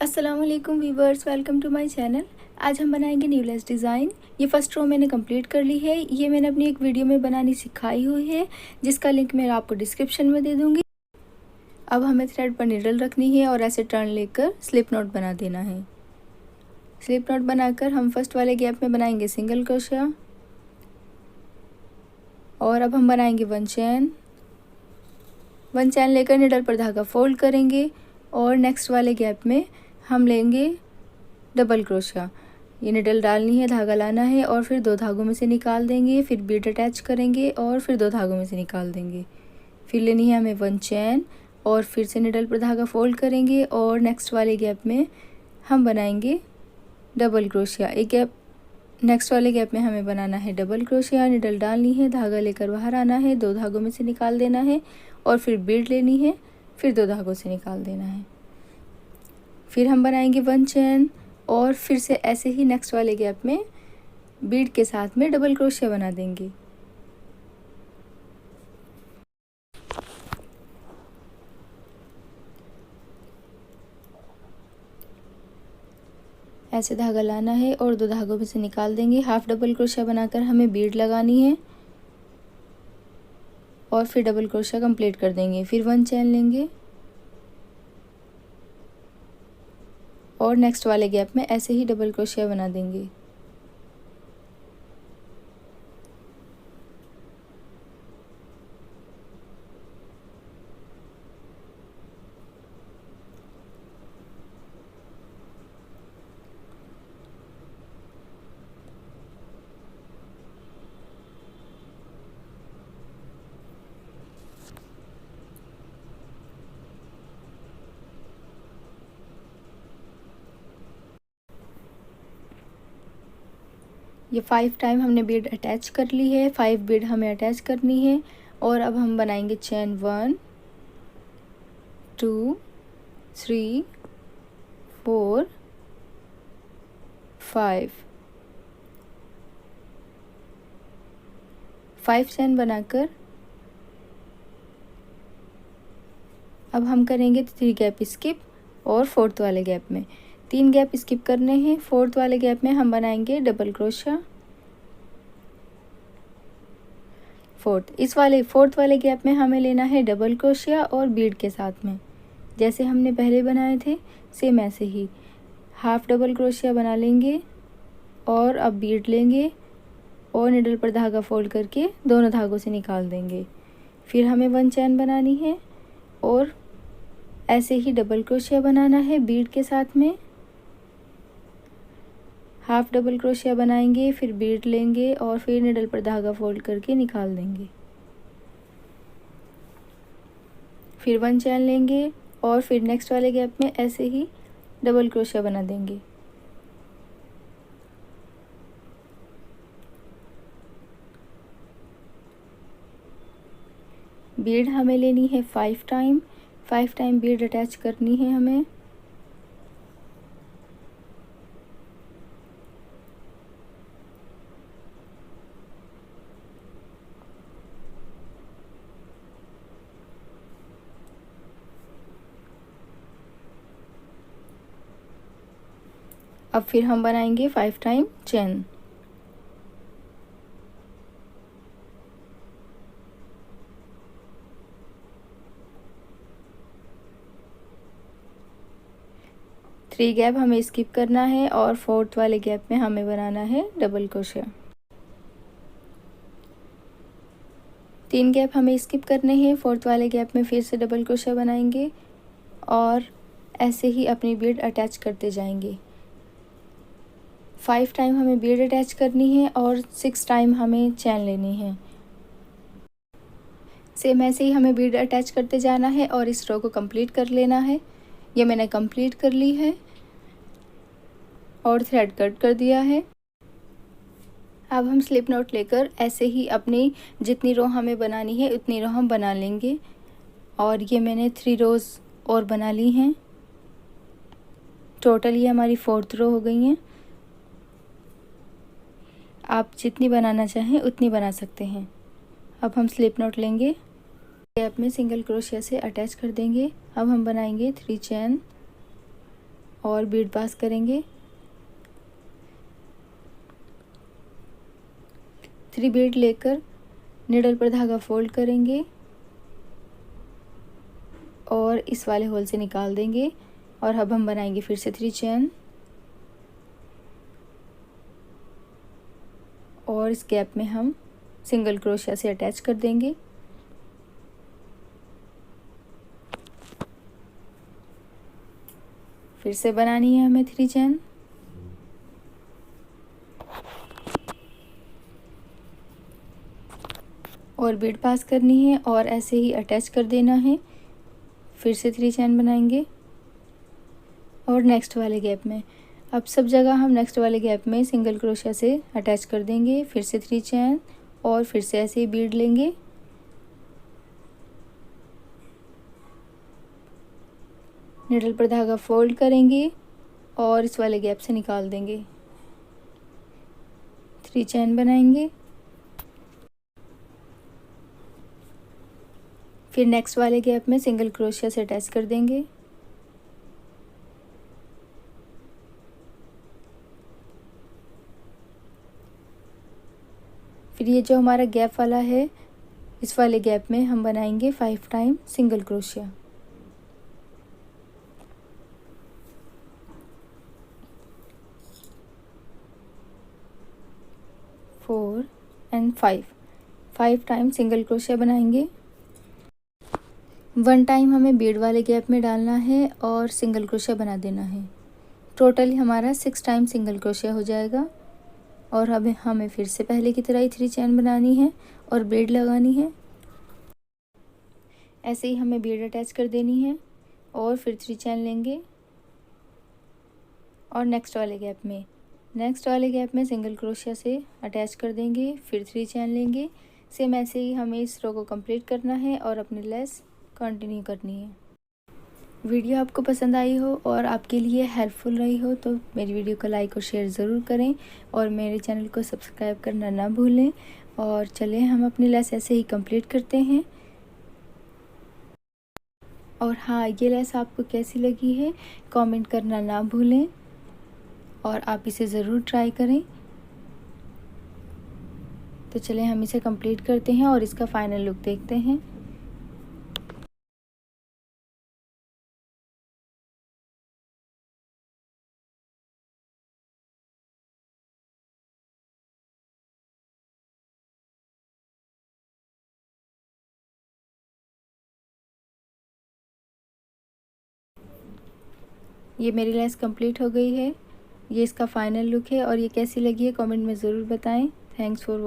अस्सलाम वालेकुम viewers, welcome to my channel. आज हम बनाएंगे न्यूलेस डिज़ाइन। ये फर्स्ट रो मैंने कंप्लीट कर ली है। ये मैंने अपनी एक वीडियो में बनानी सिखाई हुई है, जिसका लिंक मैं आपको डिस्क्रिप्शन में दे दूँगी। अब हमें थ्रेड पर नीडल रखनी है और ऐसे टर्न लेकर स्लिप नॉट बना देना है। स्लिप नॉट बनाकर हम फर्स्ट वाले गैप में बनाएंगे सिंगल क्रोशिया और अब हम बनाएंगे वन चैन लेकर नीडल पर धागा फोल्ड करेंगे और नेक्स्ट वाले गैप में हम लेंगे डबल क्रोशिया। ये निडल डालनी है, धागा लाना है और फिर दो धागों में से निकाल देंगे, फिर बीड अटैच करेंगे और फिर दो धागों में से निकाल देंगे। फिर लेनी है हमें वन चैन और फिर से निडल पर धागा फोल्ड करेंगे और नेक्स्ट वाले गैप में हम बनाएंगे डबल क्रोशिया। एक गैप नेक्स्ट वाले गैप में हमें बनाना है डबल क्रोशिया। निडल डालनी है, धागा लेकर बाहर आना है, दो धागों में से निकाल देना है और फिर बीड लेनी है, फिर दो धागों से निकाल देना है। फिर हम बनाएंगे वन चैन और फिर से ऐसे ही नेक्स्ट वाले गैप में बीड के साथ में डबल क्रोशिया बना देंगे। ऐसे धागा लाना है और दो धागों में से निकाल देंगे। हाफ डबल क्रोशिया बनाकर हमें बीड लगानी है और फिर डबल क्रोशिया कंप्लीट कर देंगे। फिर वन चैन लेंगे और नेक्स्ट वाले गैप में ऐसे ही डबल क्रोशिया बना देंगे। ये 5 टाइम हमने बीड अटैच कर ली है, 5 बीड हमें अटैच करनी है और अब हम बनाएंगे चैन 1 2 3 4 5 चैन बनाकर अब हम करेंगे 3 गैप स्किप और फोर्थ वाले गैप में 3 गैप स्किप करने हैं। फोर्थ वाले गैप में हम बनाएंगे डबल क्रोशिया। फोर्थ वाले गैप में हमें लेना है डबल क्रोशिया और बीड के साथ में, जैसे हमने पहले बनाए थे सेम ऐसे ही हाफ डबल क्रोशिया बना लेंगे और अब बीड लेंगे और निडल पर धागा फोल्ड करके दोनों धागों से निकाल देंगे। फिर हमें वन चैन बनानी है और ऐसे ही डबल क्रोशिया बनाना है बीड के साथ में। हाफ डबल क्रोशिया बनाएंगे, फिर बीड लेंगे और फिर निडल पर धागा फोल्ड करके निकाल देंगे। फिर वन चैन लेंगे और फिर नेक्स्ट वाले गैप में ऐसे ही डबल क्रोशिया बना देंगे। बीड हमें लेनी है 5 टाइम बीड अटैच करनी है हमें। अब फिर हम बनाएंगे 5 टाइम चैन। थ्री गैप हमें स्किप करना है और फोर्थ वाले गैप में हमें बनाना है डबल क्रोशिया। 3 गैप हमें स्किप करने हैं। फोर्थ वाले गैप में फिर से डबल क्रोशिया बनाएंगे और ऐसे ही अपनी बीड अटैच करते जाएंगे। 5 टाइम हमें बीड अटैच करनी है और 6 टाइम हमें चैन लेनी है। सेम ऐसे ही हमें बीड अटैच करते जाना है और इस रो को कंप्लीट कर लेना है। ये मैंने कंप्लीट कर ली है और थ्रेड कट कर दिया है। अब हम स्लिप नॉट लेकर ऐसे ही अपनी जितनी रो हमें बनानी है उतनी रो हम बना लेंगे और ये मैंने 3 रोज़ और बना ली हैं। टोटल ये हमारी 4th रो हो गई हैं। आप जितनी बनाना चाहें उतनी बना सकते हैं। अब हम स्लिप नॉट लेंगे, गैप में सिंगल क्रोशिया से अटैच कर देंगे। अब हम बनाएंगे 3 चैन और बीड पास करेंगे। 3 बीड लेकर निडल पर धागा फोल्ड करेंगे और इस वाले होल से निकाल देंगे। और अब हम बनाएंगे फिर से 3 चेन और इस गैप में हम सिंगल क्रोशिया से अटैच कर देंगे। फिर से बनानी है हमें 3 चेन और बीड पास करनी है और ऐसे ही अटैच कर देना है। फिर से 3 चेन बनाएंगे और नेक्स्ट वाले गैप में, अब सब जगह हम नेक्स्ट वाले गैप में सिंगल क्रोशिया से अटैच कर देंगे। फिर से 3 चेन और फिर से ऐसे ही बीड लेंगे। निडल पर धागा फोल्ड करेंगे और इस वाले गैप से निकाल देंगे। 3 चेन बनाएंगे। फिर नेक्स्ट वाले गैप में सिंगल क्रोशिया से अटैच कर देंगे। फिर ये जो हमारा गैप वाला है, इस वाले गैप में हम बनाएंगे 5 time single crochet. Four and 5 time single crochet बनाएंगे। 1 टाइम हमें बीड वाले गैप में डालना है और सिंगल क्रोशिया बना देना है। टोटली हमारा 6 टाइम सिंगल क्रोशिया हो जाएगा। और अब हमें फिर से पहले की तरह ही 3 चेन बनानी है और बीड लगानी है। ऐसे ही हमें बीड अटैच कर देनी है और फिर 3 चेन लेंगे और नेक्स्ट वाले गैप में सिंगल क्रोशिया से अटैच कर देंगे। फिर 3 चेन लेंगे। सेम ऐसे ही हमें इस रो को कंप्लीट करना है और अपनी लेस कंटिन्यू करनी है। वीडियो आपको पसंद आई हो और आपके लिए हेल्पफुल रही हो तो मेरी वीडियो को लाइक और शेयर ज़रूर करें और मेरे चैनल को सब्सक्राइब करना ना भूलें। और चलें हम अपनी लेस ऐसे ही कंप्लीट करते हैं। और हाँ, ये लेस आपको कैसी लगी है कमेंट करना ना भूलें और आप इसे ज़रूर ट्राई करें। तो चलें हम इसे कंप्लीट करते हैं और इसका फाइनल लुक देखते हैं। ये मेरी लेस कंप्लीट हो गई है। ये इसका फाइनल लुक है और ये कैसी लगी है कमेंट में ज़रूर बताएं। Thanks for